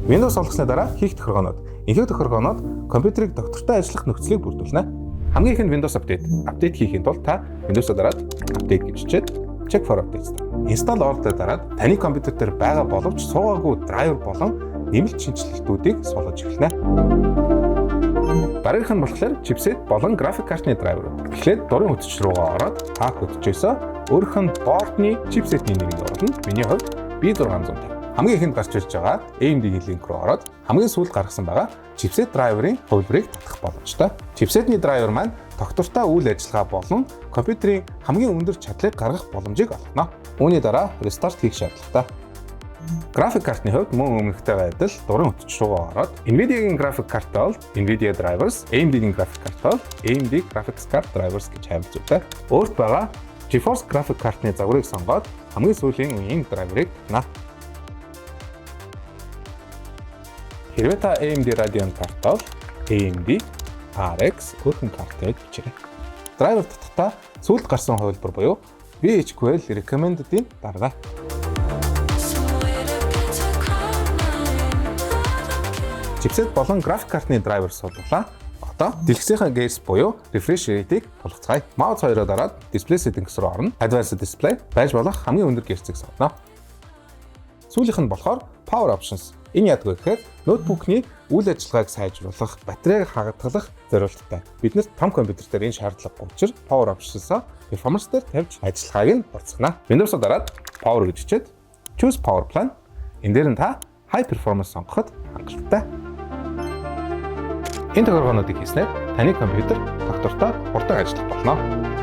Windows олгосны дараа хийх тохиргоонууд. Энэхүү тохиргоонууд компьютерыг доктортой ажиллах нөхцөлийг бүрдүүлнэ. Хамгийн ихэнд Windows апдейт хийхийн тулд та Windows-о дараад апдейт гэж чичээд check for updates. Install оролдоод дараад таны компьютер дээр байгаа боловч суугаагүй драйвер болон нэмэлт шинжилгэлтүүдийг суулгаж эхэлнэ. Дараагийнх нь болохоор чипсет болон график картны драйвер. Тэгэхээр дурын хөтөч рүүгээ ороод та хөтөчөөсөө өөрийнх нь боортны чипсетний нэрийг оруулна. Миний хувьд B650. Хамгийн ихэнд гарч ирж байгаа AMD-ийн линк руу ороод хамгийн сүүлд гаргасан байгаа чипсет драйверын хувилбарыг татах боломжтой. Чипсетний драйвер маань доктортой үйл ажиллагаа болон компьютерийн хамгийн өндөр чадлыг гаргах боломжийг олгоно. Үүний дараа restart хийх шаардлагатай. График картны хувьд мөн өмнөхтэйгээ адил дурын хөтөч рүүгээ ороод Nvidia-гийн график картаа бол Nvidia drivers, AMD-гийн график картаа бол AMD graphics card drivers гэж хавьж зүйтэй. Өөрт байгаа GeForce график картны загварыг сонгоод хамгийн сүүлийн үеийн драйверыг татна. Хэрвээ та AMD Radeon картаа бол AMD RX өөрхөн карт гэж бичээрэй. Драйвер татахдаа сүүлд гарсан хувилбар буюу VHQL recommended-ийн дарга. Чипсет болон график картны драйвер суулгалаа. Одоо дэлгэцийн гейс буюу refresh rate-ийг тулгацгаая. Mouse 2-оо дараад display settings руу орно. Advanced display байж болох хамгийн өндөр гэрцийг сонгоно. Сүүлийнх нь болохоор power options. Энэ яадаг вэ гэхээр ноутбукны үйл ажиллагааг сайжруулах, батарейг хагатгалах зорилттой. Биднэрт том компьютер дээр энэ шаардлага учир power options-аа performance дээр тавьж ажиллагааг нь болцгоно. Windows-оо дараад power гэж хичээд choose power plan. Энэ дээр нь та high performance сонгоход хангалттай. Энэ тохиолдлуудыг хийснээр таны компьютер доктортой хурдан ажиллах болно.